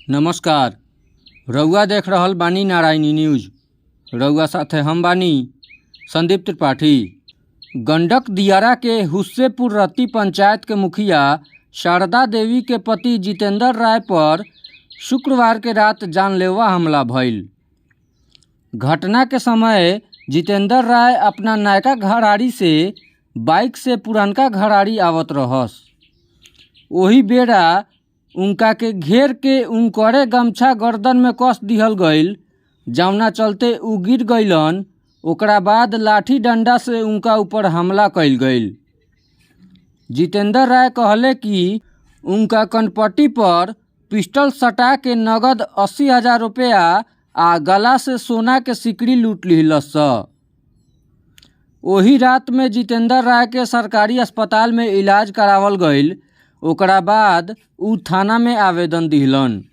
नमस्कार। रउआ देख रहल बानी नारायणी न्यूज। रउआ साथे हम बानी संदीप त्रिपाठी। गंडक दियारा के हुस्सेपुर रत्ती पंचायत के मुखिया शारदा देवी के पति जितेंद्र राय पर शुक्रवार के रात जानलेवा हमला भइल। घटना के समय जितेंद्र राय अपना नयका घराड़ी से बाइक से पुरनका घराड़ी आवत रहस। ओही बेरा उनका के घेर के उनकरे गमछा गर्दन में कस दिहल गईल, जौना चलते उ गिर गईलन। ओकरा बाद लाठी डंडा से उनका ऊपर हमला कईल गईल। जितेंद्र राय कहले कि उनका कनपट्टी पर पिस्टल सटा के नगद 80,000 रुपया आ गला से सोना के सिकड़ी लूट लिहलस। ओही रात में जितेंद्र राय के सरकारी अस्पताल में इलाज करावल गईल। ओकरा बाद उ थाना में आवेदन दिहलन,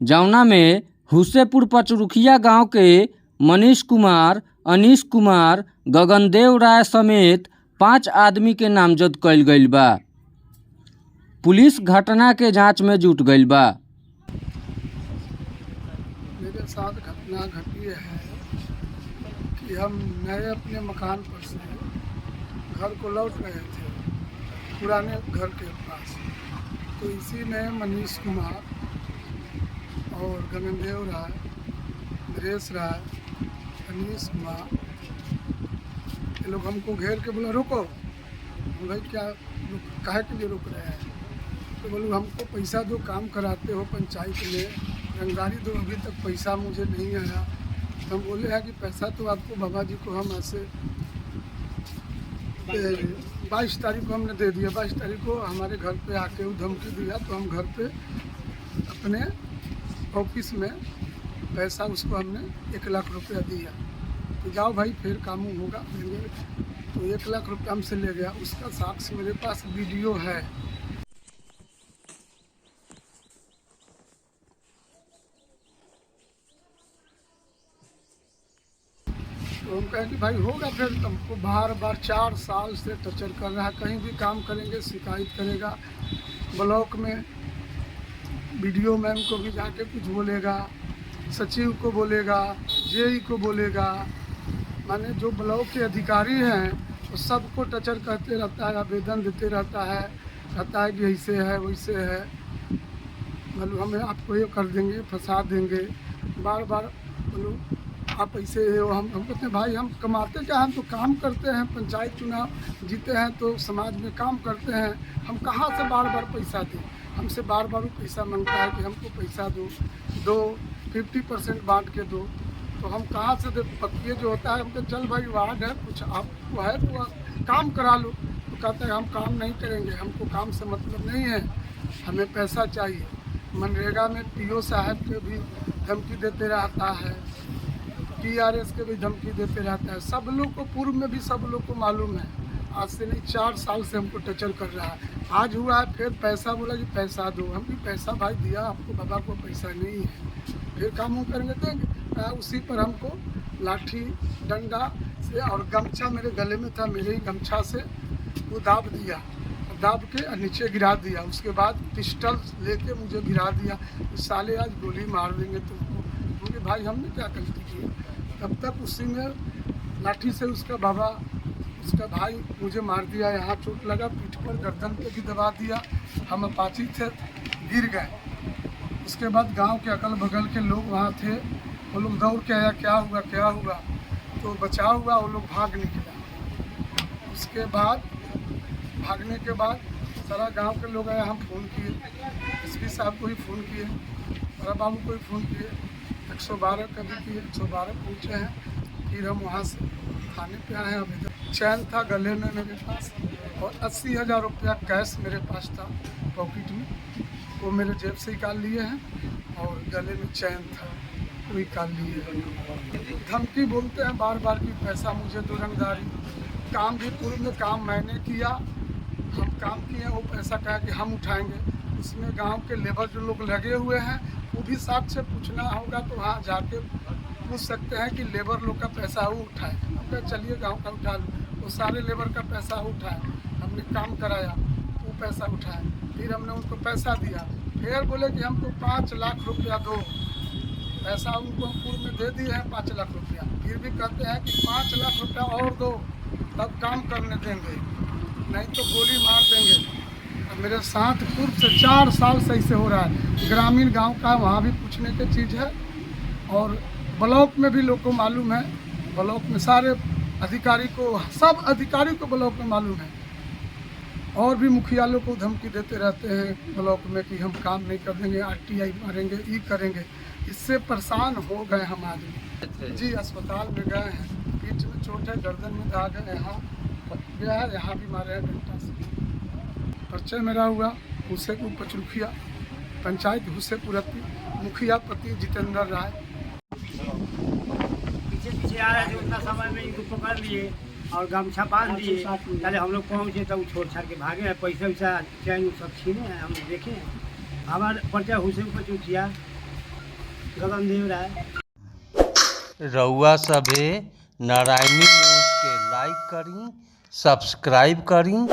जौना में हुस्सेपुर पचरुखिया गांव के मनीष कुमार, अनीश कुमार, गगनदेव राय समेत 5 आदमी के नामजद कईल गईल बा। पुलिस घटना के जांच में जुट गईल बा। मेरे साथ घटना घटी है कि हम नए अपने मकान पर से घर को लौट रहे थे, पुराने घर के पास। तो इसी में मनीष कुमार और गगनदेव राय, नरेश राय, अनीश कुमार, ये लोग हमको घेर के बोला रुको। भाई क्या काहे के लिए रुक रहे हैं? तो बोलूँ हमको पैसा दो, काम कराते हो पंचायत में, रंगदारी दो, अभी तक पैसा मुझे नहीं आया। तो हम बोले हैं कि पैसा तो आपको बाबा जी को हम ऐसे 22 तारीख को हमने दे दिया। 22 तारीख को हमारे घर पे आके वो धमकी दिया, तो हम घर पे अपने ऑफिस में पैसा उसको हमने 1 लाख रुपया दिया। तो जाओ भाई फिर काम होगा देंगे। तो 1 लाख रुपया हमसे ले गया। उसका साक्ष्य मेरे पास वीडियो है। तो हम कहें कि भाई होगा फिर। हमको बार बार 4 साल से टचर कर रहा है। कहीं भी काम करेंगे शिकायत करेगा, ब्लॉक में वीडियो मैन को भी जाके कुछ बोलेगा, सचिव को बोलेगा, जेई को बोलेगा। माने जो ब्लॉक के अधिकारी हैं वो सबको टचर करते रहता है, आवेदन देते रहता है, कहता है कि ऐसे है वैसे है, मतलब हमें आपको ये कर देंगे, फंसा देंगे। बार बार बोलो आप ऐसे हो। हम कहते हैं भाई हम कमाते क्या, हम तो काम करते हैं, पंचायत चुनाव जीते हैं तो समाज में काम करते हैं। हम कहाँ से बार बार पैसा दें? हमसे बार बार वो पैसा मांगता है कि हमको पैसा दो 50% बांट के दो। तो हम कहाँ से दे? पक्के जो होता है हमको चल भाई वार्ड है, कुछ आपको है तो काम करा लो। तो कहते हैं हम काम नहीं करेंगे, हमको काम से मतलब नहीं है, हमें पैसा चाहिए। मनरेगा में PO साहब के भी धमकी देते रहता है, TRS के भी धमकी देते रहता है। सब लोग को पूर्व में भी सब लोग को मालूम है। आज से नहीं 4 साल से हमको टचर कर रहा है। आज हुआ है फिर पैसा बोला कि पैसा दो। हम भी पैसा भाई दिया आपको, बाबा को पैसा नहीं है, फिर काम हम करेंगे देंगे। उसी पर हमको लाठी डंडा से और गमछा मेरे गले में था, मेरे ही गमछा से वो दाब दिया, दाब के नीचे गिरा दिया। उसके बाद पिस्टल लेके मुझे गिरा दिया, साले आज गोली मार देंगे तुमको। क्योंकि भाई हमने क्या गलती की? तब तक उसी में लाठी से उसका बाबा, उसका भाई मुझे मार दिया। यहाँ चोट लगा, पीठ पर गर्दन पे भी दबा दिया। हम अपाची थे, गिर गए। उसके बाद गांव के अगल बगल के लोग वहाँ थे, वो लोग दौड़ के आया, क्या हुआ? तो बचाव हुआ, वो लोग भाग निकला। उसके बाद भागने के बाद सारा गांव के लोग आया। हम फ़ोन किए, SP साहब को ही फ़ोन किए, बड़ा बाबू को ही फ़ोन किए, 112 का भी किए। 112 पहुँचे हैं। फिर हम वहाँ से थाने पे आए हैं। अभी चैन था गले में मेरे पास और 80,000 रुपया कैश मेरे पास था पॉकेट में, वो मेरे जेब से निकाल लिए हैं। और गले में चैन था वो निकाल लिए हैं। धमकी बोलते हैं बार बार कि पैसा मुझे दो, रंगदारी। काम भी पूर्व में काम मैंने किया, हम काम किए, वो पैसा कहा कि हम उठाएंगे। उसमें गांव के लेबर जो लोग लगे हुए हैं वो भी साथ से पूछना होगा, तो वहाँ जाके पूछ सकते हैं कि लेबर लोग का पैसा वो उठाए। हम कहा चलिए गांव का उठा लो। वो सारे लेबर का पैसा उठाए, हमने काम कराया, वो पैसा उठाए। फिर हमने उनको पैसा दिया, फिर बोले कि हमको 5 लाख रुपया दो। पैसा उनको हम पूर्व में दे दिए हैं 5 लाख रुपया, फिर भी कहते हैं कि 5 लाख रुपया और दो तब काम करने देंगे, नहीं तो गोली मार देंगे। और मेरे साथ पूर्व से 4 साल से ऐसे हो रहा है। ग्रामीण गांव का वहाँ भी पूछने की चीज़ है, और ब्लॉक में भी लोग को मालूम है। ब्लॉक में सारे अधिकारी को, सब अधिकारी को ब्लॉक में मालूम है। और भी मुखिया लोग को धमकी देते रहते हैं ब्लॉक में कि हम काम नहीं कर देंगे, RTI मारेंगे, ये करेंगे। इससे परेशान हो गए हम आदमी। जी अस्पताल में गए हैं, पीठ में चोट है, गर्दन में दाग है, यहाँ गया है, यहाँ भी मारे हैं डंडा से। परिचय मेरा हुआ हुस्सेपुर पचरुखिया, पंचायत हुस्सेपुर, मुखिया पति जितेंद्र राय। पीछे आ रहे थे, उतना समय में इनको पकड़ लिए और गमछा बांध दिए। पहले हम लोग पहुँचे तो छोड़ छाड़ के भागे हैं, पैसा वैसा चैन सब छीने हैं, हम देखे हैं। हमारे परिचय हुस्सेपुर पचरुखिया, गगनदेव राय। रउआ सभे नारायणी न्यूज़ के लाइक करी, सब्सक्राइब करी।